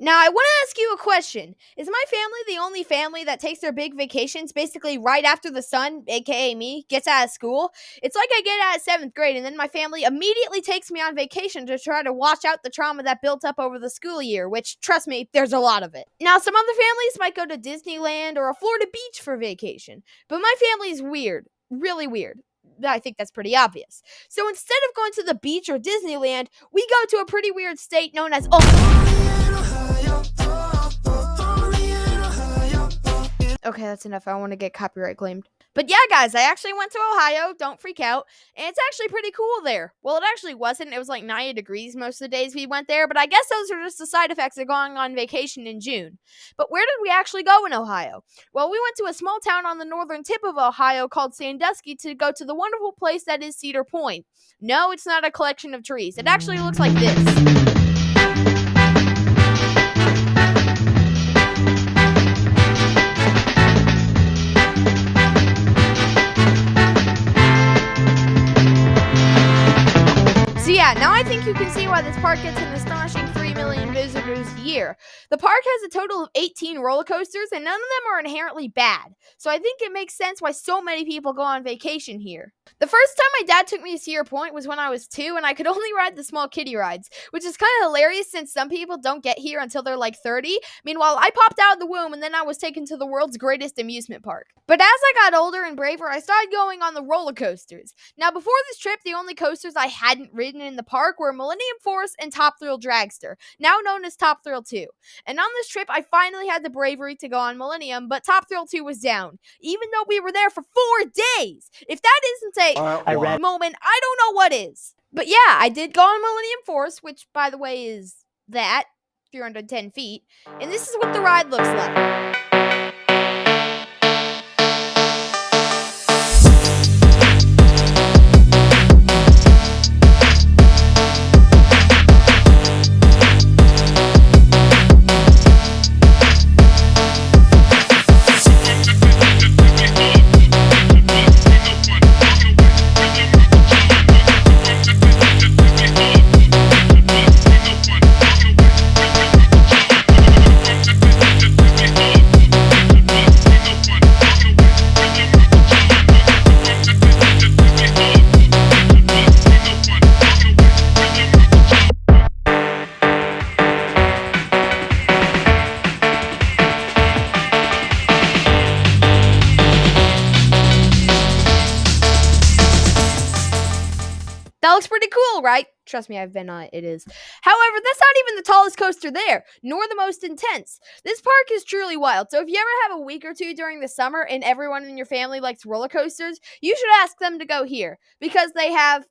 Now, I want to ask you a question. Is my family the only family that takes their big vacations basically right after the son, aka me, gets out of school? It's like I get out of 7th grade and then my family immediately takes me on vacation to try to wash out the trauma that built up over the school year, which, trust me, there's a lot of it. Now, some other families might go to Disneyland or a Florida beach for vacation, but my family is weird, really weird. I think that's pretty obvious. So instead of going to the beach or Disneyland, we go to a pretty weird state known as Okay, that's enough. I don't want to get copyright claimed. But yeah, guys, I actually went to Ohio. Don't freak out. And it's actually pretty cool there. Well, it actually wasn't. It was like 90 degrees most of the days we went there. But I guess those are just the side effects of going on vacation in June. But where did we actually go in Ohio? Well, we went to a small town on the northern tip of Ohio called Sandusky to go to the wonderful place that is Cedar Point. No, it's not a collection of trees. It actually looks like this. So yeah, now I think you can see why this park gets an astonishing 3 million visitors a year. The park has a total of 18 roller coasters, and none of them are inherently bad. So I think it makes sense why so many people go on vacation here. The first time my dad took me to Cedar Point was when I was 2, and I could only ride the small kiddie rides, which is kind of hilarious since some people don't get here until they're like 30. Meanwhile, I popped out of the womb, and then I was taken to the world's greatest amusement park. But as I got older and braver, I started going on the roller coasters. Now, before this trip, the only coasters I hadn't ridden in the park were Millennium Force and Top Thrill Dragster, now known as Top Thrill 2. And on this trip, I finally had the bravery to go on Millennium, but Top Thrill 2 was down, even though we were there for 4 days. If that isn't a moment, I don't know what is. But yeah, I did go on Millennium Force, which, by the way, is that, 310 feet, and this is what the ride looks like. That looks pretty cool, right? Trust me, I've been on it. It is. However, that's not even the tallest coaster there, nor the most intense. This park is truly wild, so if you ever have a week or two during the summer and everyone in your family likes roller coasters, you should ask them to go here, because they have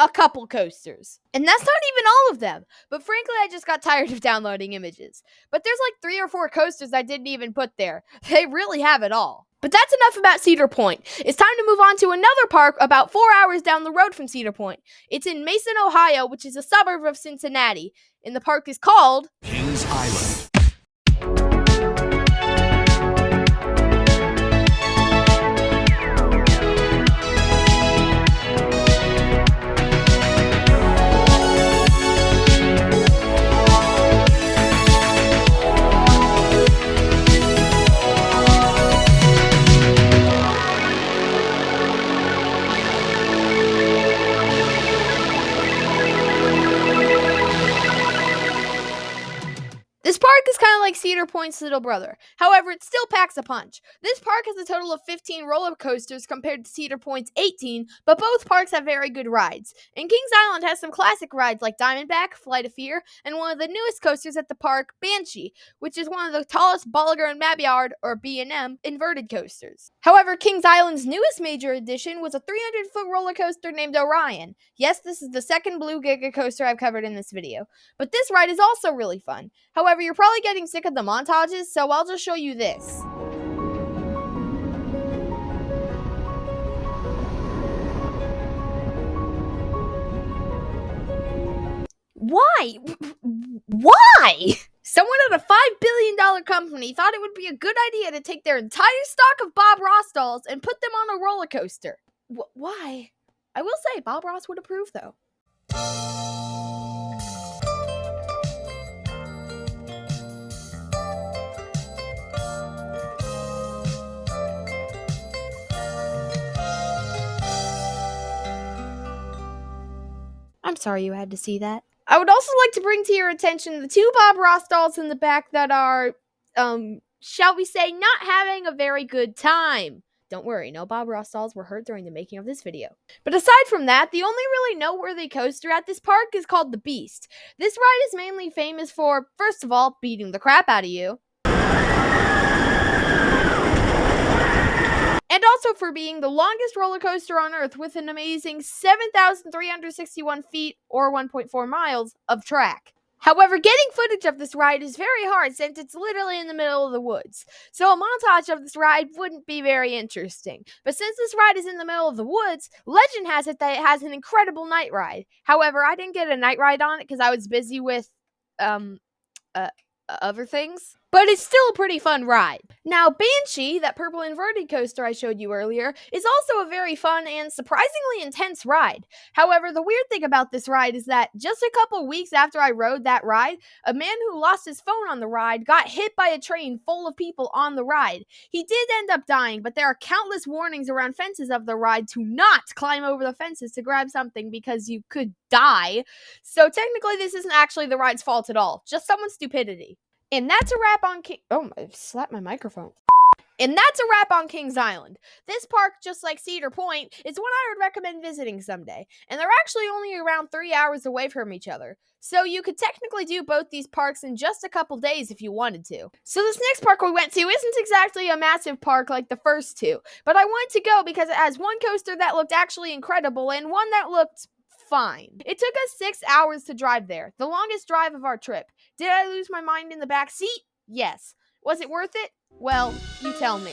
a couple coasters. And that's not even all of them. But frankly, I just got tired of downloading images. But there's like 3 or 4 coasters I didn't even put there. They really have it all. But that's enough about Cedar Point. It's time to move on to another park about 4 hours down the road from Cedar Point. It's in Mason, Ohio, which is a suburb of Cincinnati. And the park is called Kings Island. This park is kind of like Cedar Point's little brother. However, it still packs a punch. This park has a total of 15 roller coasters compared to Cedar Point's 18, but both parks have very good rides. And Kings Island has some classic rides like Diamondback, Flight of Fear, and one of the newest coasters at the park, Banshee, which is one of the tallest Bolliger and Mabillard, or B&M, inverted coasters. However, Kings Island's newest major addition was a 300-foot roller coaster named Orion. Yes, this is the second Blue Giga coaster I've covered in this video. But this ride is also really fun. However, you're probably getting sick of the montages, so I'll just show you this. Why? Why? Someone at a $5 billion company thought it would be a good idea to take their entire stock of Bob Ross dolls and put them on a roller coaster. Why? I will say, Bob Ross would approve, though. I'm sorry you had to see that. I would also like to bring to your attention the two Bob Ross dolls in the back that are, shall we say, not having a very good time. Don't worry, no Bob Ross dolls were hurt during the making of this video. But aside from that, the only really noteworthy coaster at this park is called the Beast. This ride is mainly famous for, first of all, beating the crap out of you, and also for being the longest roller coaster on Earth with an amazing 7,361 feet or 1.4 miles of track. However, getting footage of this ride is very hard since it's literally in the middle of the woods, so a montage of this ride wouldn't be very interesting. But since this ride is in the middle of the woods, legend has it that it has an incredible night ride. However, I didn't get a night ride on it because I was busy with, other things. But it's still a pretty fun ride. Now, Banshee, that purple inverted coaster I showed you earlier, is also a very fun and surprisingly intense ride. However, the weird thing about this ride is that just a couple weeks after I rode that ride, a man who lost his phone on the ride got hit by a train full of people on the ride. He did end up dying, but there are countless warnings around fences of the ride to not climb over the fences to grab something because you could die. So technically, this isn't actually the ride's fault at all, just someone's stupidity. And that's a wrap on I slapped my microphone. And that's a wrap on Kings Island. This park, just like Cedar Point, is one I would recommend visiting someday. And they're actually only around 3 hours away from each other. So you could technically do both these parks in just a couple days if you wanted to. So this next park we went to isn't exactly a massive park like the first two. But I wanted to go because it has one coaster that looked actually incredible and one that looked fine. It took us 6 hours to drive there, the longest drive of our trip. Did I lose my mind in the back seat? Yes. Was it worth it? Well, you tell me.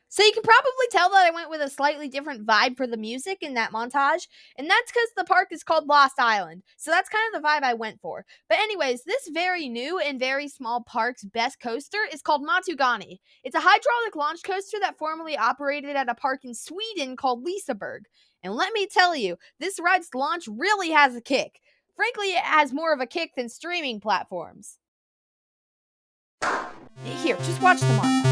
So you can probably tell that I went with a slightly different vibe for the music in that montage, and that's because the park is called Lost Island, so that's kind of the vibe I went for. But anyways, this very new and very small park's best coaster is called Matugani. It's a hydraulic launch coaster that formerly operated at a park in Sweden called Liseberg. And let me tell you, this ride's launch really has a kick. Frankly, it has more of a kick than streaming platforms. Here, just watch the montage.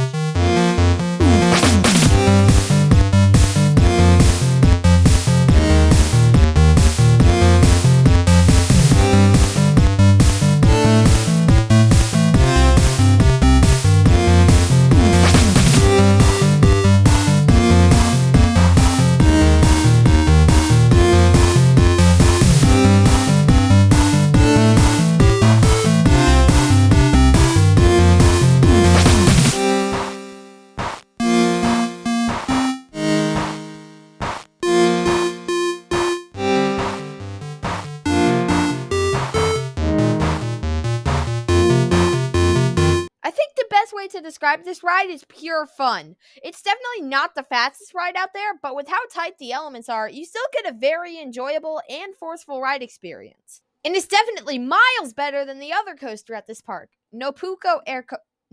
Way to describe this ride is pure fun. It's definitely not the fastest ride out there, but with how tight the elements are, you still get a very enjoyable and forceful ride experience. And it's definitely miles better than the other coaster at this park, Nopuco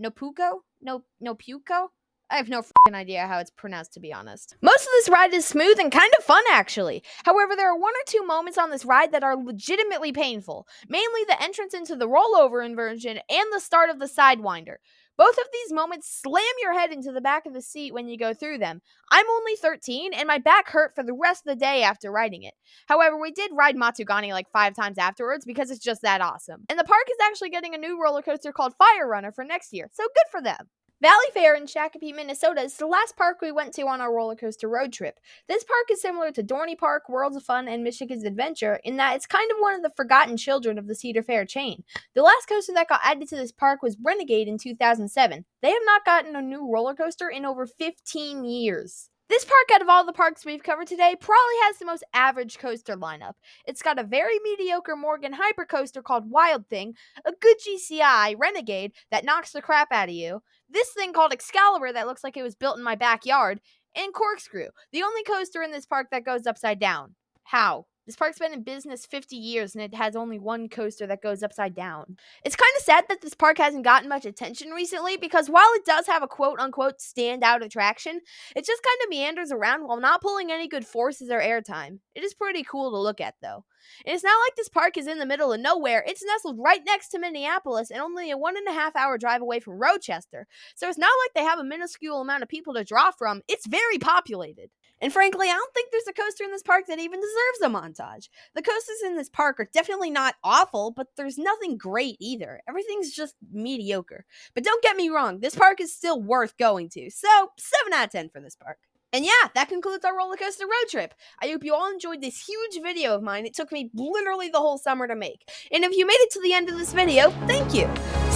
Nopuco? I have no freaking idea how it's pronounced, to be honest. Most of this ride is smooth and kind of fun, actually. However, there are one or two moments on this ride that are legitimately painful, mainly the entrance into the rollover inversion and the start of the Sidewinder. Both of these moments slam your head into the back of the seat when you go through them. I'm only 13, and my back hurt for the rest of the day after riding it. However, we did ride Matugani like 5 times afterwards because it's just that awesome. And the park is actually getting a new roller coaster called Fire Runner for next year, so good for them. Valley Fair in Shakopee, Minnesota is the last park we went to on our roller coaster road trip. This park is similar to Dorney Park, Worlds of Fun, and Michigan's Adventure in that it's kind of one of the forgotten children of the Cedar Fair chain. The last coaster that got added to this park was Renegade in 2007. They have not gotten a new roller coaster in over 15 years. This park, out of all the parks we've covered today, probably has the most average coaster lineup. It's got a very mediocre Morgan Hyper coaster called Wild Thing, a good GCI Renegade that knocks the crap out of you, this thing called Excalibur that looks like it was built in my backyard, and Corkscrew, the only coaster in this park that goes upside down. How? This park's been in business 50 years and it has only one coaster that goes upside down. It's kind of sad that this park hasn't gotten much attention recently because while it does have a quote unquote standout attraction, it just kind of meanders around while not pulling any good forces or airtime. It is pretty cool to look at though. And it's not like this park is in the middle of nowhere. It's nestled right next to Minneapolis and only a 1.5 hour drive away from Rochester. So it's not like they have a minuscule amount of people to draw from. It's very populated. And frankly, I don't think there's a coaster in this park that even deserves a montage. The coasters in this park are definitely not awful, but there's nothing great either. Everything's just mediocre. But don't get me wrong, this park is still worth going to. So, 7 out of 10 for this park. And yeah, that concludes our roller coaster road trip. I hope you all enjoyed this huge video of mine. It took me literally the whole summer to make. And if you made it to the end of this video, thank you.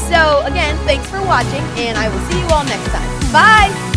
So again, thanks for watching, and I will see you all next time. Bye!